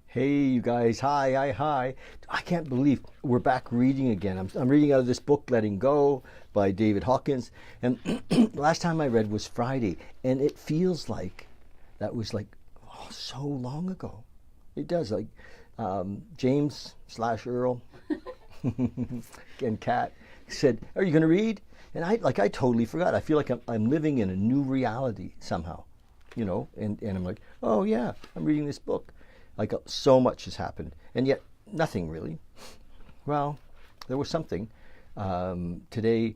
Hey, you guys. Hi, hi, hi. I can't believe we're back reading again. I'm reading out of this book, Letting Go, by David Hawkins. And last time I read was Friday. And it feels like that was like so long ago. It does. Like James / Earl and Kat said, "Are you going to read?" And I totally forgot. I feel like I'm living in a new reality somehow, and I'm like, oh yeah, I'm reading this book. Like so much has happened, and yet nothing really. Well, there was something. Today,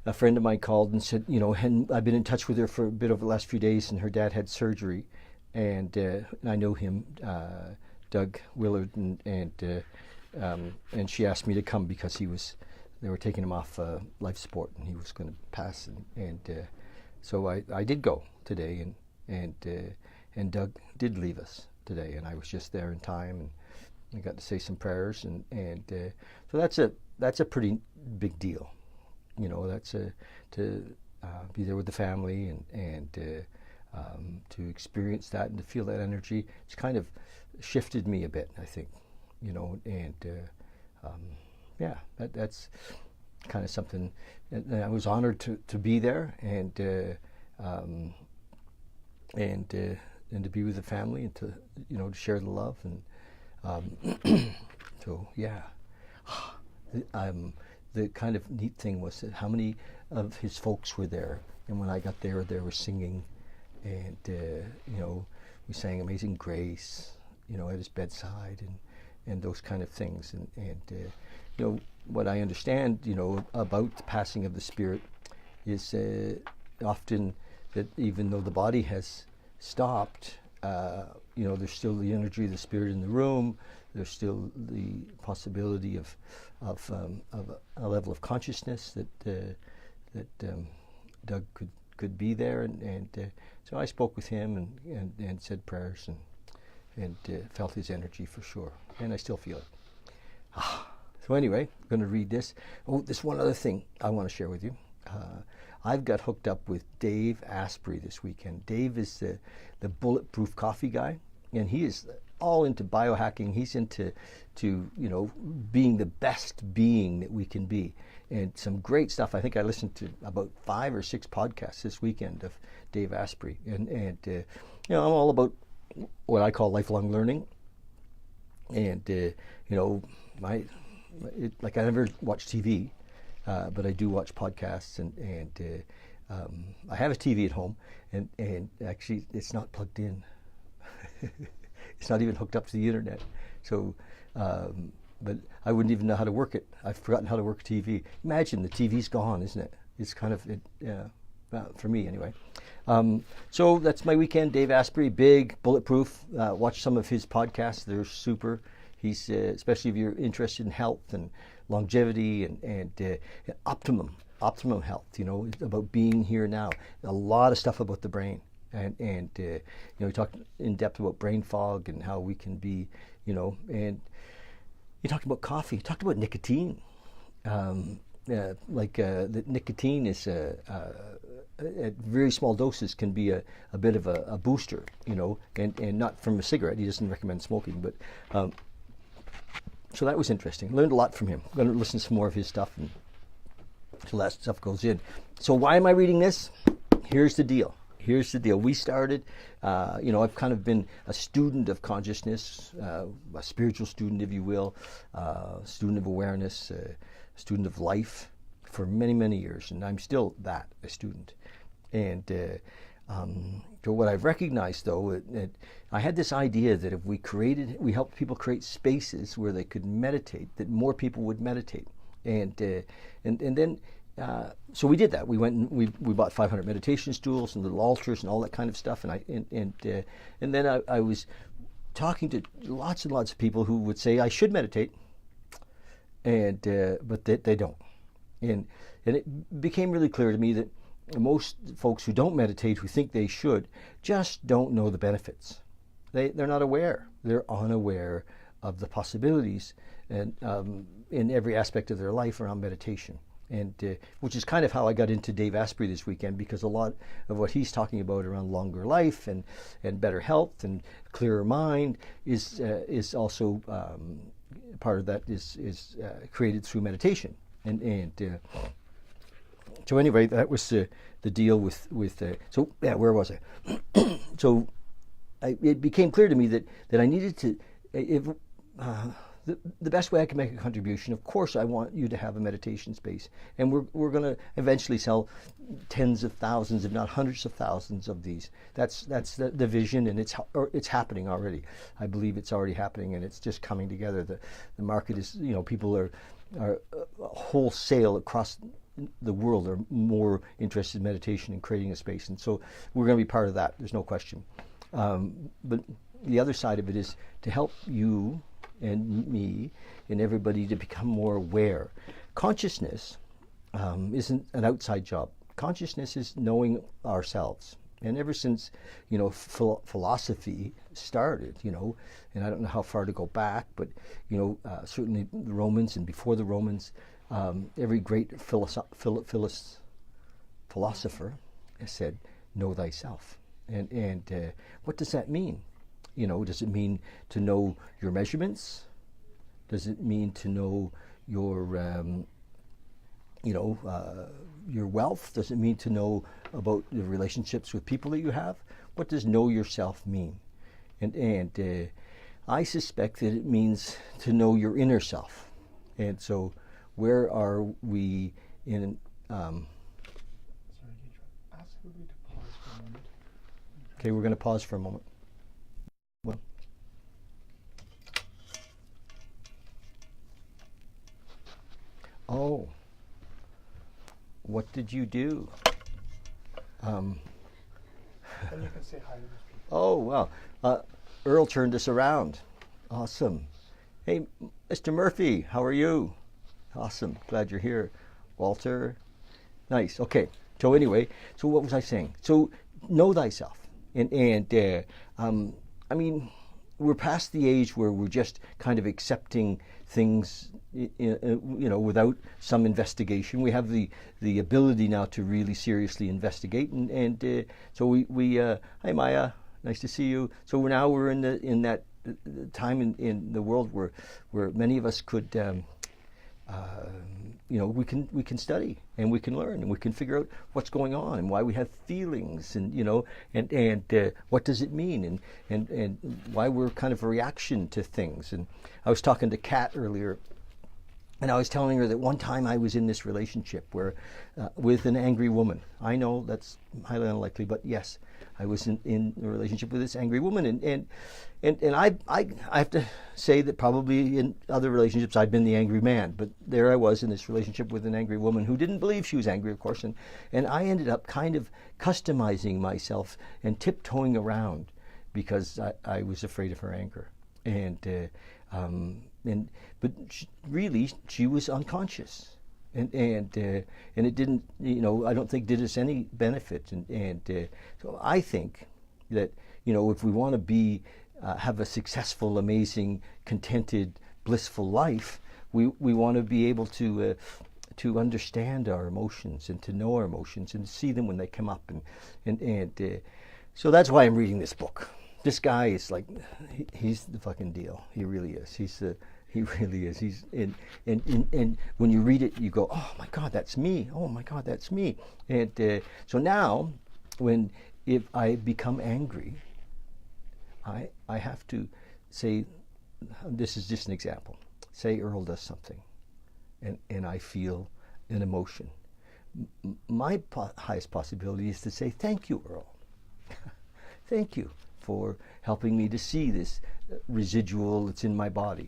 a friend of mine called and said, and I've been in touch with her for a bit over the last few days, and her dad had surgery, and I know him, Doug Willard, and she asked me to come because they were taking him off life support, and he was going to pass, and so I did go today, and Doug did leave us today, and I was just there in time, and I got to say some prayers, and so that's a pretty big deal, that's to be there with the family, and to experience that and to feel that energy. It's kind of shifted me a bit, I think, and yeah, that's kind of something. And I was honored to be there, and to be with the family, and to to share the love, and so yeah. The kind of neat thing was that how many of his folks were there, and when I got there, they were singing, and we sang Amazing Grace, at his bedside, and those kind of things, and what I understand, about the passing of the spirit is often that even though the body has stopped, there's still the energy of the spirit in the room. There's still the possibility of a level of consciousness that Doug could be there, and so I spoke with him and said prayers and felt his energy for sure, and I still feel it. So anyway, I'm going to read this. Oh, there's one other thing I want to share with you. I've got hooked up with Dave Asprey this weekend. Dave is the bulletproof coffee guy, and he is all into biohacking. He's into being the best being that we can be, and some great stuff. I think I listened to about 5 or 6 podcasts this weekend of Dave Asprey, and I'm all about what I call lifelong learning, and I never watch TV. But I do watch podcasts, and I have a TV at home, and actually it's not plugged in. It's not even hooked up to the internet. So, but I wouldn't even know how to work it. I've forgotten how to work TV. Imagine the TV's gone, isn't it? It's kind of, for me anyway. So that's my weekend. Dave Asprey, big, bulletproof. Watch some of his podcasts. They're super. He's, especially if you're interested in health and longevity and optimum health, about being here now. A lot of stuff about the brain, and we talked in depth about brain fog and how we can be, and you talked about coffee. You talked about nicotine. That nicotine is at very small doses can be a bit of a booster, and not from a cigarette. He doesn't recommend smoking, but so that was interesting. Learned a lot from him. I'm going to listen to some more of his stuff until that stuff goes in. So why am I reading this? Here's the deal. We started, I've kind of been a student of consciousness, a spiritual student, if you will, a student of awareness, a student of life for many, many years. And I'm still a student. And so what I've recognized, though, I had this idea that if we helped people create spaces where they could meditate, that more people would meditate, and then so we did that. We went and we bought 500 meditation stools and little altars and all that kind of stuff, and then I was talking to lots and lots of people who would say I should meditate, and but they don't, and it became really clear to me that most folks who don't meditate, who think they should, just don't know the benefits. They're not aware. They're unaware of the possibilities and in every aspect of their life around meditation. and which is kind of how I got into Dave Asprey this weekend, because a lot of what he's talking about around longer life and better health and clearer mind is also part of that is created through meditation. And so anyway, that was the deal with so yeah, where was I? So it became clear to me that I needed to, if the best way I can make a contribution, of course, I want you to have a meditation space, and we're going to eventually sell tens of thousands, if not hundreds of thousands of these. That's the vision, and it's happening already. I believe it's already happening, and it's just coming together. The market is, people are wholesale across the world are more interested in meditation and creating a space, and so we're going to be part of that. There's no question. But the other side of it is to help you and me and everybody to become more aware. Consciousness isn't an outside job. Consciousness is knowing ourselves. And ever since, philosophy started, and I don't know how far to go back, but, certainly the Romans and before the Romans, every great philosopher has said, know thyself. And what does that mean? Does it mean to know your measurements? Does it mean to know your, your wealth? Does it mean to know about the relationships with people that you have? What does know yourself mean? And I suspect that it means to know your inner self. And so, where are we in? Sorry, ask everybody to pause for a moment. Okay, we're going to pause for a moment. Well. Oh, what did you do? And you can say hi to those people. Oh, wow. Earl turned us around. Awesome. Hey, Mr. Murphy, how are you? Awesome. Glad you're here. Walter. Nice. Okay. So anyway, so what was I saying? So know thyself. And I mean, we're past the age where we're just kind of accepting things, without some investigation. We have the ability now to really seriously investigate, and so we hi Maya, nice to see you. So we're in that time in the world where many of us could. We can study and we can learn and we can figure out what's going on and why we have feelings and what does it mean and why we're kind of a reaction to things. And I was talking to Kat earlier, and I was telling her that one time I was in this relationship where with an angry woman. I know that's highly unlikely, but yes, I was in a relationship with this angry woman, and I have to say that probably in other relationships I've been the angry man, but there I was in this relationship with an angry woman who didn't believe she was angry, of course, and I ended up kind of customizing myself and tiptoeing around because I was afraid of her anger, but she was unconscious. And it didn't, I don't think did us any benefit. So I think that, if we want to be, have a successful, amazing, contented, blissful life, we want to be able to understand our emotions and to know our emotions and see them when they come up. So that's why I'm reading this book. This guy is like, he's the fucking deal. He really is. He really is. And when you read it, you go, oh my God, that's me. Oh my God, that's me. And so now, if I become angry, I have to say, this is just an example. Say Earl does something, and I feel an emotion. My highest possibility is to say, thank you, Earl. Thank you for helping me to see this residual that's in my body,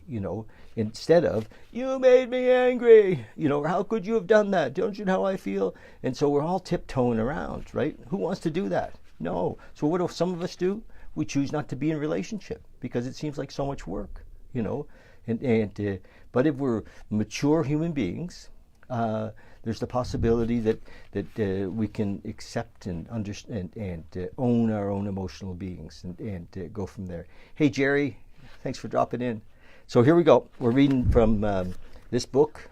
instead of, you made me angry, or how could you have done that? Don't you know how I feel? And so we're all tiptoeing around, right? Who wants to do that? No. So what do some of us do? We choose not to be in relationship because it seems like so much work, but if we're mature human beings, there's the possibility that we can accept and understand and own our own emotional beings and go from there. Hey Jerry, thanks for dropping in. So here we go. We're reading from this book,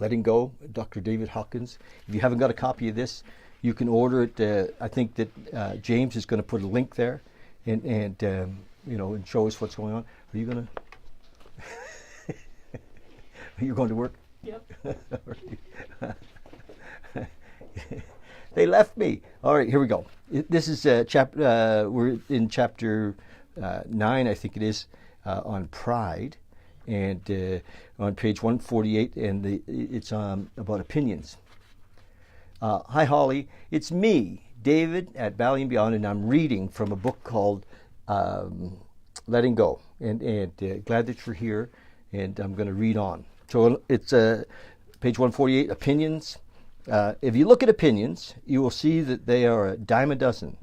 Letting Go, Dr. David Hawkins. If you haven't got a copy of this, you can order it. I think that James is going to put a link there and show us what's going on. Are you going to? You're going to work? Yep. They left me. All right, here we go. This is we're in chapter 9, I think it is, on pride, and on page 148, and it's about opinions. Hi, Holly. It's me, David, at Valley and Beyond, and I'm reading from a book called Letting Go, and glad that you're here, and I'm going to read on. So it's page 148, opinions. If you look at opinions, you will see that they are a dime a dozen.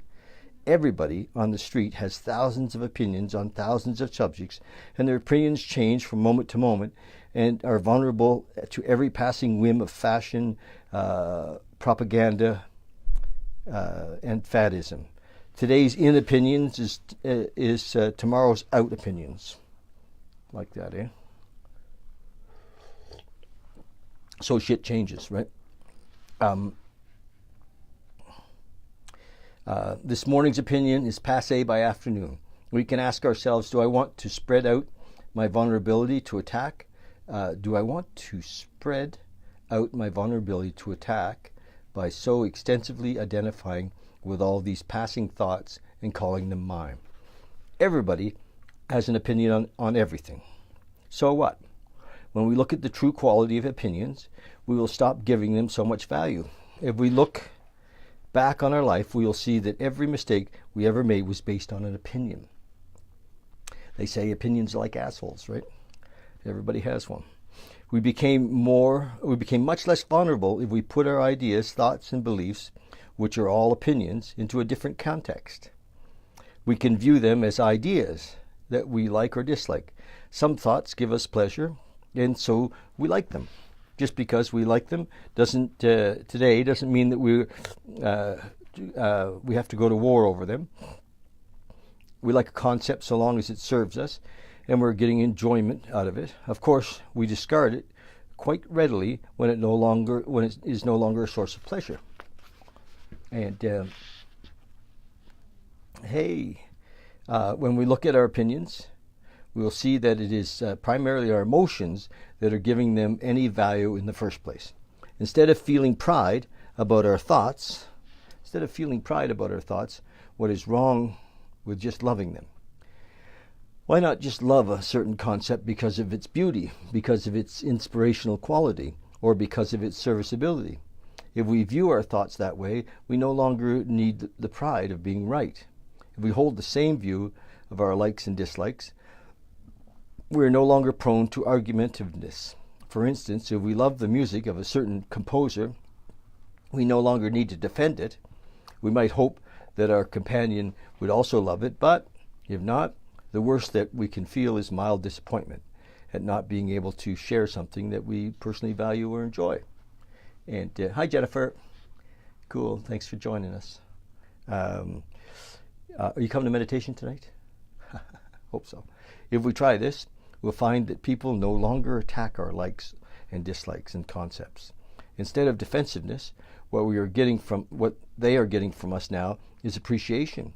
Everybody on the street has thousands of opinions on thousands of subjects, and their opinions change from moment to moment and are vulnerable to every passing whim of fashion, propaganda, and faddism. Today's in opinions is tomorrow's out opinions. Like that, eh? So shit changes, right? This morning's opinion is passé by afternoon. We can ask ourselves, do I want to spread out my vulnerability to attack? Do I want to spread out my vulnerability to attack by so extensively identifying with all these passing thoughts and calling them mine? Everybody has an opinion on everything. So what? When we look at the true quality of opinions, we will stop giving them so much value. If we look back on our life, we will see that every mistake we ever made was based on an opinion. They say opinions are like assholes, right? Everybody has one. We became much less vulnerable if we put our ideas, thoughts, and beliefs, which are all opinions, into a different context. We can view them as ideas that we like or dislike. Some thoughts give us pleasure, and so we like them. Just because we like them doesn't mean that we have to go to war over them. We like a concept so long as it serves us and we're getting enjoyment out of it. Of course, we discard it quite readily when it is no longer a source of pleasure. And when we look at our opinions, we will see that it is primarily our emotions that are giving them any value in the first place. Instead of feeling pride about our thoughts, what is wrong with just loving them? Why not just love a certain concept because of its beauty, because of its inspirational quality, or because of its serviceability? If we view our thoughts that way, we no longer need the pride of being right. If we hold the same view of our likes and dislikes, we're no longer prone to argumentativeness. For instance, if we love the music of a certain composer, we no longer need to defend it. We might hope that our companion would also love it, but if not, the worst that we can feel is mild disappointment at not being able to share something that we personally value or enjoy. And hi, Jennifer. Cool. Thanks for joining us. Are you coming to meditation tonight? Hope so. If we try this, we'll find that people no longer attack our likes and dislikes and concepts. Instead of defensiveness, what they are getting from us now is appreciation.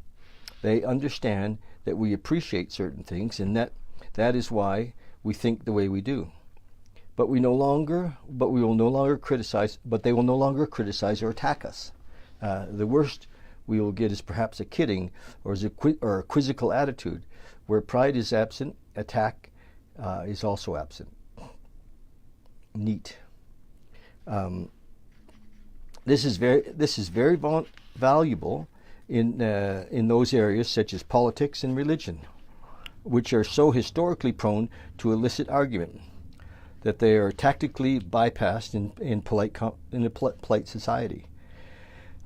They understand that we appreciate certain things, and that is why we think the way we do. But they will no longer criticize or attack us. The worst we will get is perhaps a kidding or a quizzical attitude. Where pride is absent, attack is also absent. Neat. This is very valuable in those areas such as politics and religion, which are so historically prone to illicit argument that they are tactically bypassed in a polite society.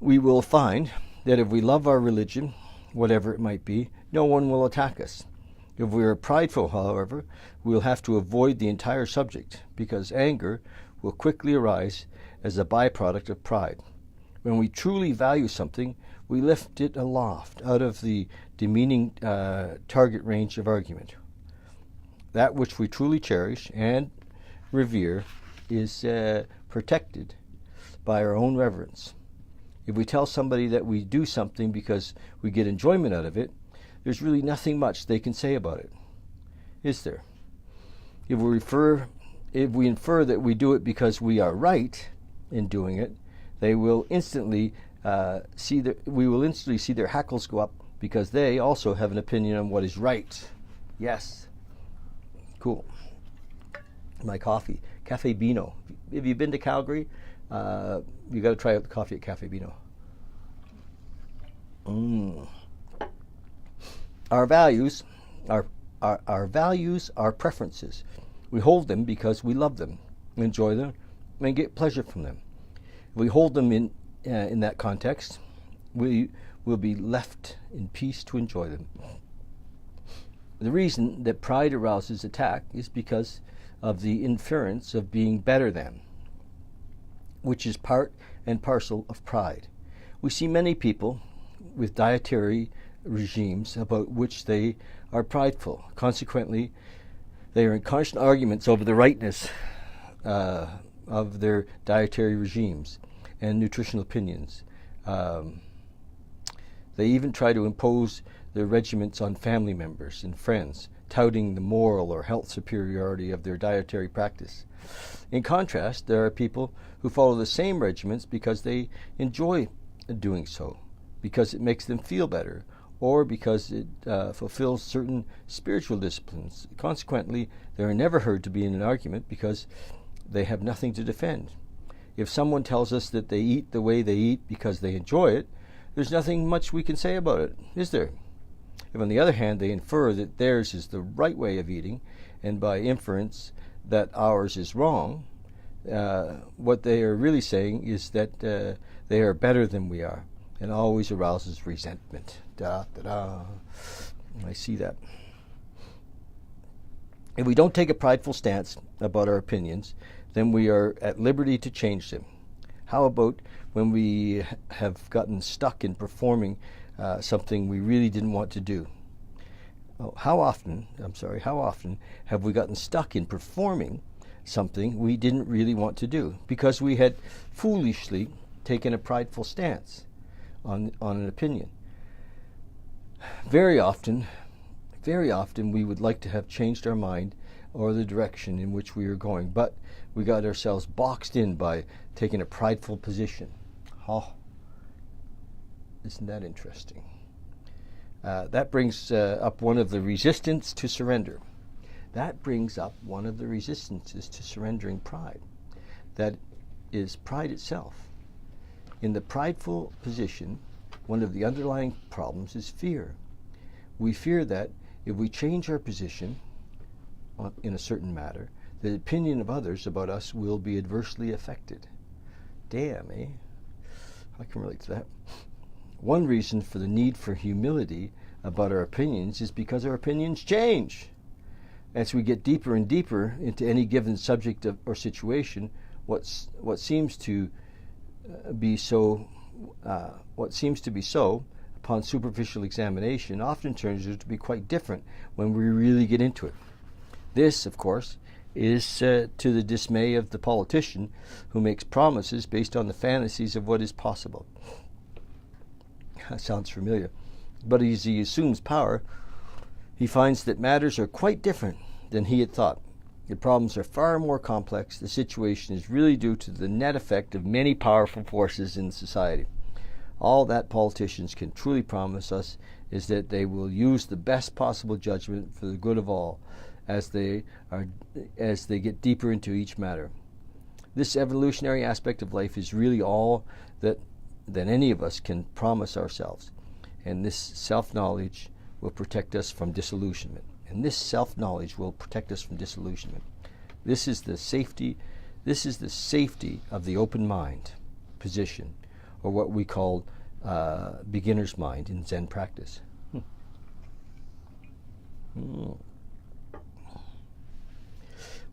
We will find that if we love our religion, whatever it might be, no one will attack us. If we are prideful, however, we will have to avoid the entire subject because anger will quickly arise as a byproduct of pride. When we truly value something, we lift it aloft out of the demeaning target range of argument. That which we truly cherish and revere is protected by our own reverence. If we tell somebody that we do something because we get enjoyment out of it, there's really nothing much they can say about it, is there? If we infer that we do it because we are right in doing it, we will instantly see their hackles go up because they also have an opinion on what is right. Yes. Cool. My coffee, Cafe Bino. Have you been to Calgary? You got to try out the coffee at Cafe Bino. Our values, our values are preferences. We hold them because we love them, enjoy them, and get pleasure from them. If we hold them in that context, we will be left in peace to enjoy them. The reason that pride arouses attack is because of the inference of being better than, which is part and parcel of pride. We see many people with dietary regimes about which they are prideful. Consequently, they are in constant arguments over the rightness of their dietary regimes and nutritional opinions. They even try to impose their regimens on family members and friends, touting the moral or health superiority of their dietary practice. In contrast, there are people who follow the same regimens because they enjoy doing so, because it makes them feel better, or because it fulfills certain spiritual disciplines. Consequently, they are never heard to be in an argument because they have nothing to defend. If someone tells us that they eat the way they eat because they enjoy it, there's nothing much we can say about it, is there? If, on the other hand, they infer that theirs is the right way of eating, and by inference that ours is wrong, what they are really saying is that they are better than we are, and always arouses resentment. I see that. If we don't take a prideful stance about our opinions, then we are at liberty to change them. How about when we have gotten stuck in performing something we really didn't want to do? How often have we gotten stuck in performing something we didn't really want to do because we had foolishly taken a prideful stance on an opinion? Very often we would like to have changed our mind or the direction in which we were going, but we got ourselves boxed in by taking a prideful position. Oh, isn't that interesting? That brings up one of the resistance to surrender. That brings up one of the resistances to surrendering pride. That is pride itself. In the prideful position, one of the underlying problems is fear. We fear that if we change our position in a certain matter, the opinion of others about us will be adversely affected. Damn, eh? I can relate to that. One reason for the need for humility about our opinions is because our opinions change. As we get deeper and deeper into any given subject or situation, what seems to be so upon superficial examination often turns out to be quite different when we really get into it. This, of course, is to the dismay of the politician who makes promises based on the fantasies of what is possible. That sounds familiar. But as he assumes power, he finds that matters are quite different than he had thought. The problems are far more complex. The situation is really due to the net effect of many powerful forces in society. All that politicians can truly promise us is that they will use the best possible judgment for the good of all as they get deeper into each matter. This evolutionary aspect of life is really all that any of us can promise ourselves, and this self-knowledge will protect us from disillusionment. This is the safety of the open mind position, or what we call beginner's mind in Zen practice.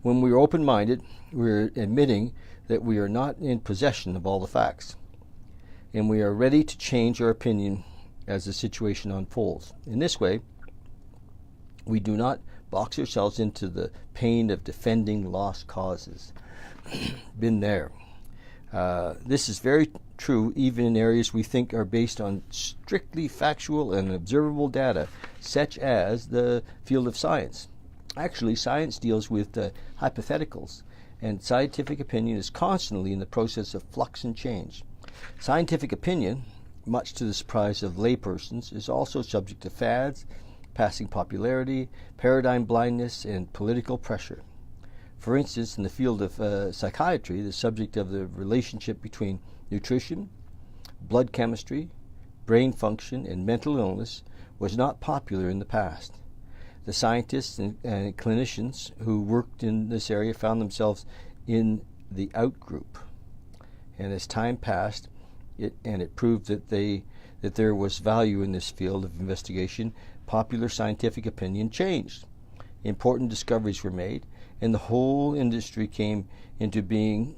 When we are open-minded, we're admitting that we are not in possession of all the facts, and we are ready to change our opinion as the situation unfolds. In this way, We do not box ourselves into the pain of defending lost causes. Been there. This is very true even in areas we think are based on strictly factual and observable data, such as the field of science. Actually, science deals with hypotheticals, and scientific opinion is constantly in the process of flux and change. Scientific opinion, much to the surprise of laypersons, is also subject to fads, passing popularity, paradigm blindness, and political pressure. For instance, in the field of psychiatry, the subject of the relationship between nutrition, blood chemistry, brain function, and mental illness was not popular in the past. The scientists and clinicians who worked in this area found themselves in the out group. And as time passed, it proved that there was value in this field of investigation, popular scientific opinion changed. Important discoveries were made, and the whole industry came into being.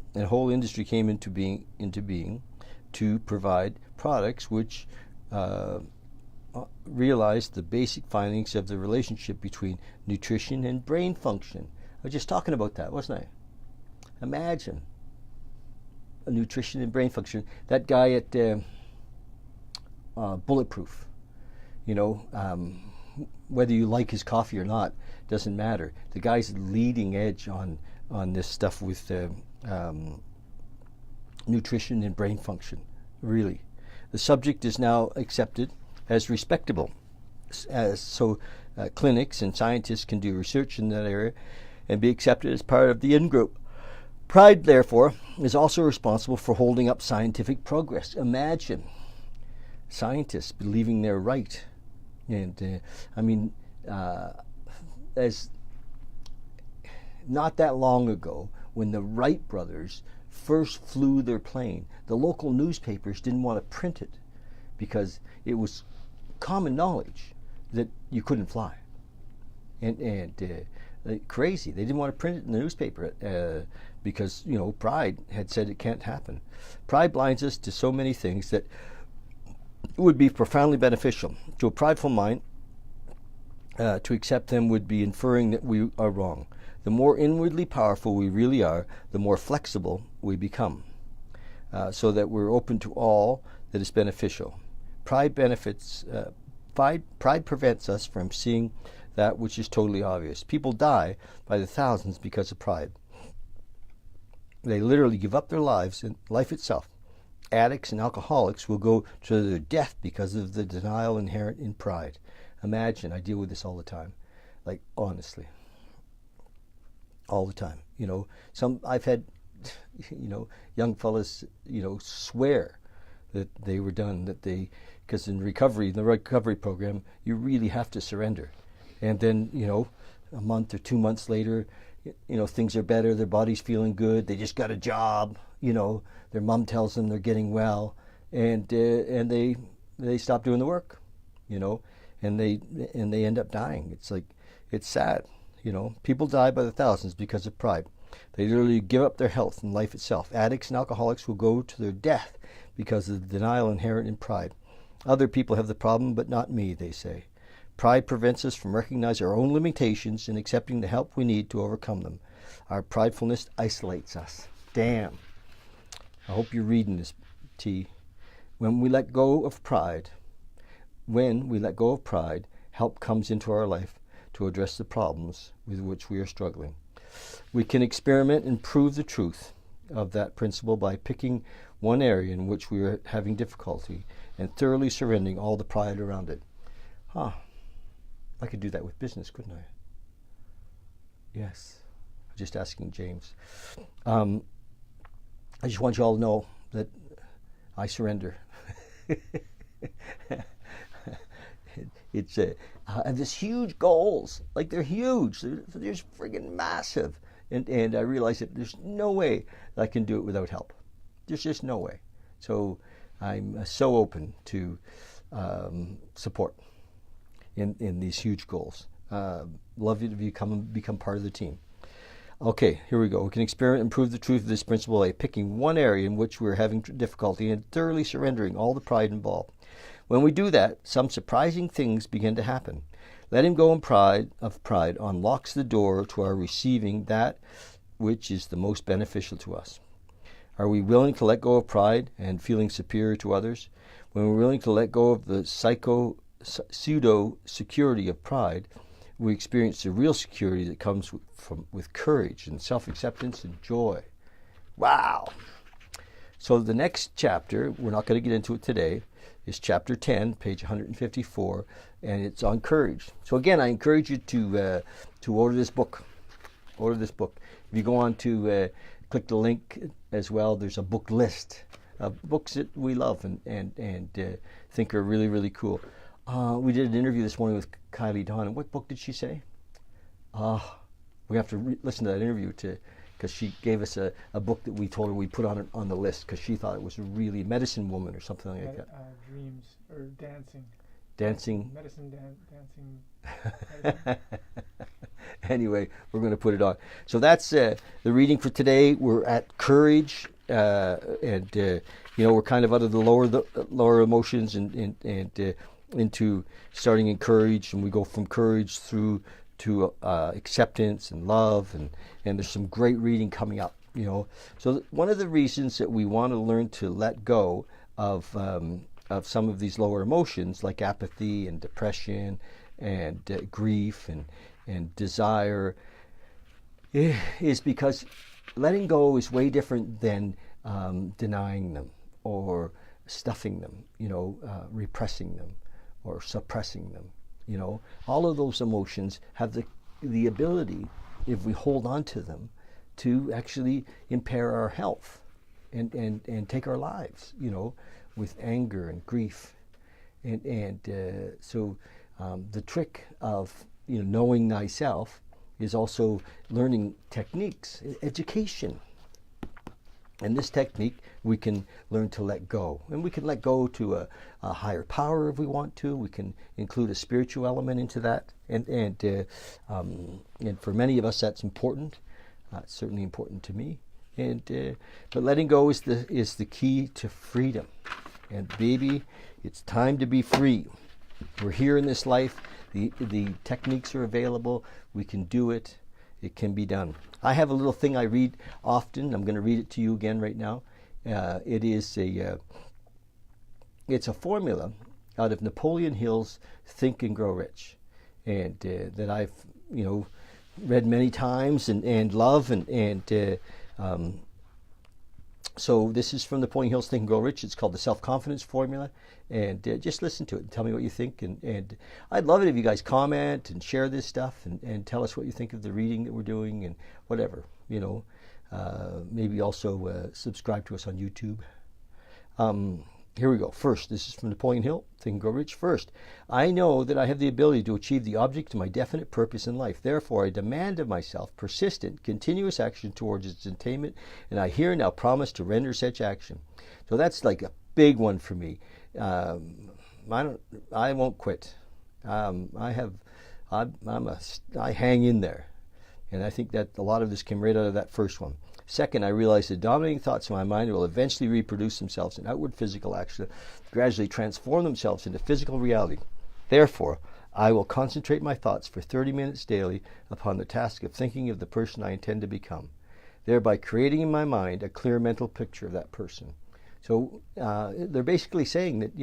To provide products which realized the basic findings of the relationship between nutrition and brain function. I was just talking about that, wasn't I? Imagine nutrition and brain function. That guy at Bulletproof, whether you like his coffee or not, doesn't matter. The guy's leading edge on this stuff with nutrition and brain function, really. The subject is now accepted as respectable. So clinics and scientists can do research in that area and be accepted as part of the in-group. Pride, therefore, is also responsible for holding up scientific progress. Imagine scientists believing they're right. And as not that long ago, when the Wright brothers first flew their plane, the local newspapers didn't want to print it because it was common knowledge that you couldn't fly. And crazy. They didn't want to print it in the newspaper because, pride had said it can't happen. Pride blinds us to so many things that would be profoundly beneficial. To a prideful mind, to accept them would be inferring that we are wrong. The more inwardly powerful we really are, the more flexible we become, so that we're open to all that is beneficial. Pride prevents us from seeing that which is totally obvious. People die by the thousands because of pride. They literally give up their lives and life itself. Addicts and alcoholics will go to their death because of the denial inherent in pride. Imagine, I deal with this all the time. Like, honestly. All the time. I've had, young fellas, swear that they were done, because in the recovery program, you really have to surrender. And then, a month or 2 months later, things are better, their body's feeling good, they just got a job, their mom tells them they're getting well, and they stop doing the work, and they end up dying. It's like, it's sad, People die by the thousands because of pride. They literally give up their health and life itself. Addicts and alcoholics will go to their death because of the denial inherent in pride. Other people have the problem, but not me, they say. Pride prevents us from recognizing our own limitations and accepting the help we need to overcome them. Our pridefulness isolates us. Damn. I hope you're reading this, T. When we let go of pride, help comes into our life to address the problems with which we are struggling. We can experiment and prove the truth of that principle by picking one area in which we are having difficulty and thoroughly surrendering all the pride around it. I could do that with business, couldn't I? Yes. Just asking James. I just want you all to know that I surrender. I have this huge goals, like they're huge. They're just friggin' massive, and I realize that there's no way that I can do it without help. There's just no way. So I'm so open to support in these huge goals. Love you to become part of the team. Okay, here we go. We can experiment and prove the truth of this principle by picking one area in which we're having difficulty and thoroughly surrendering all the pride involved. When we do that, some surprising things begin to happen. Letting go of pride unlocks the door to our receiving that which is the most beneficial to us. Are we willing to let go of pride and feeling superior to others? When we're willing to let go of the pseudo-security of pride, we experience the real security that comes with courage and self-acceptance and joy. Wow! So the next chapter, we're not going to get into it today, is chapter 10, page 154, and it's on courage. So again, I encourage you to order this book. Order this book. If you go on to click the link as well, there's a book list of books that we love and think are really, really cool. We did an interview this morning with Kylie Dawn, and what book did she say? We have to listen to that interview because she gave us a book that we told her we put on the list because she thought it was a really medicine woman or something like that. Dreams or dancing. Dancing. Medicine, dancing. Anyway, we're going to put it on. So that's the reading for today. We're at courage, and we're kind of out of the lower emotions and into starting in courage, and we go from courage through to acceptance and love, and there's some great reading coming up. So one of the reasons that we want to learn to let go of some of these lower emotions like apathy and depression and grief and desire is because letting go is way different than denying them or stuffing them, repressing them or suppressing them. All of those emotions have the ability, if we hold on to them, to actually impair our health and take our lives, with anger and grief. So the trick of knowing thyself is also learning techniques, education. And this technique, we can learn to let go. And we can let go to a higher power if we want to. We can include a spiritual element into that. And for many of us, that's important. It's certainly important to me. But letting go is the key to freedom. And baby, it's time to be free. We're here in this life. The techniques are available. We can do it. It can be done. I have a little thing I read often. I'm going to read it to you again right now. It's a formula out of Napoleon Hill's Think and Grow Rich, and that I've read many times and love so this is from Napoleon Hill's Think and Grow Rich. It's called the Self-Confidence Formula. And just listen to it and tell me what you think. And I'd love it if you guys comment and share this stuff and tell us what you think of the reading that we're doing and whatever. Maybe also subscribe to us on YouTube. Here we go. First, this is from Napoleon Hill, Think and Grow Rich. First, I know that I have the ability to achieve the object of my definite purpose in life. Therefore, I demand of myself persistent, continuous action towards its attainment, and I here now promise to render such action. So that's like a big one for me. I won't quit. I hang in there, and I think that a lot of this came right out of that first one. Second, I realize the dominating thoughts of my mind will eventually reproduce themselves in outward physical action, gradually transform themselves into physical reality. Therefore, I will concentrate my thoughts for 30 minutes daily upon the task of thinking of the person I intend to become, thereby creating in my mind a clear mental picture of that person. So they're basically saying that,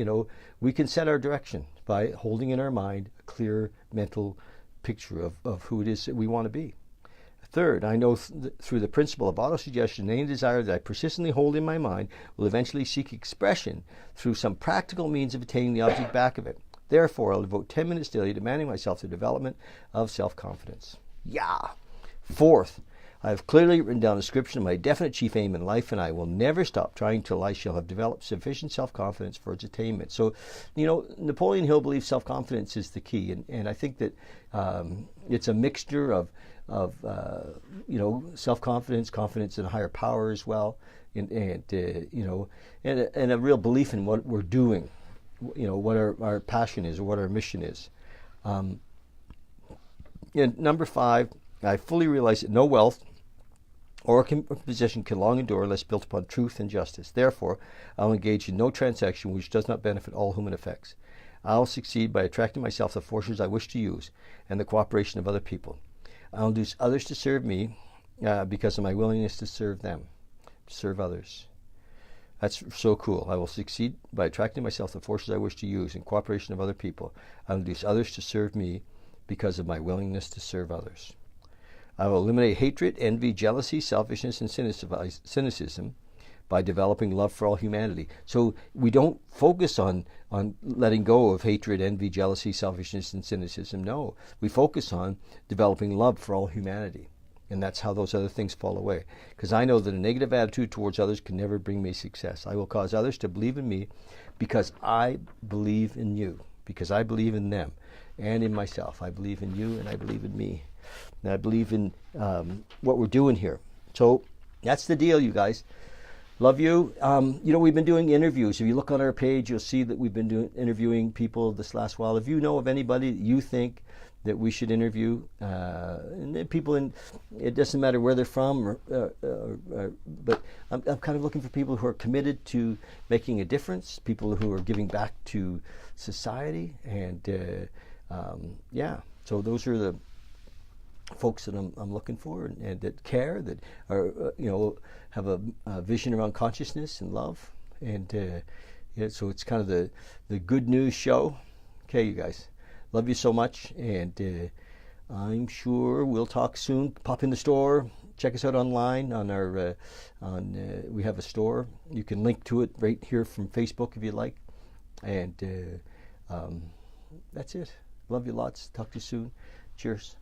we can set our direction by holding in our mind a clear mental picture of who it is that we want to be. Third, I know through the principle of autosuggestion, any desire that I persistently hold in my mind will eventually seek expression through some practical means of attaining the object back of it. Therefore, I'll devote 10 minutes daily demanding myself the development of self-confidence. Yeah. Fourth, I have clearly written down a description of my definite chief aim in life, and I will never stop trying till I shall have developed sufficient self-confidence for its attainment. So, Napoleon Hill believes self-confidence is the key, and I think that it's a mixture of self-confidence, confidence in a higher power as well, and a real belief in what we're doing, what our passion is or what our mission is. Number 5, I fully realize that no wealth or position can long endure unless built upon truth and justice. Therefore, I'll engage in no transaction which does not benefit all whom it affects. I'll succeed by attracting myself the forces I wish to use and the cooperation of other people. I'll induce others to serve me because of my willingness to serve them, serve others. That's so cool. I will succeed by attracting myself the forces I wish to use in cooperation of other people. I'll induce others to serve me because of my willingness to serve others. I will eliminate hatred, envy, jealousy, selfishness, and cynicism by developing love for all humanity. So we don't focus on letting go of hatred, envy, jealousy, selfishness, and cynicism. No, we focus on developing love for all humanity. And that's how those other things fall away. Because I know that a negative attitude towards others can never bring me success. I will cause others to believe in me because I believe in you, because I believe in them and in myself. I believe in you and I believe in me. And I believe in what we're doing here. So that's the deal, you guys. Love you. We've been doing interviews. If you look on our page, you'll see that we've been interviewing people this last while. If you know of anybody that you think that we should interview, and people it doesn't matter where they're from, but I'm kind of looking for people who are committed to making a difference, people who are giving back to society, and so those are the folks that I'm looking for, and that care, that are have a vision around consciousness and love, and so it's kind of the good news show. Okay, you guys, love you so much, and I'm sure we'll talk soon. Pop in the store, check us out online on our we have a store. You can link to it right here from Facebook if you like, and that's it. Love you lots. Talk to you soon. Cheers.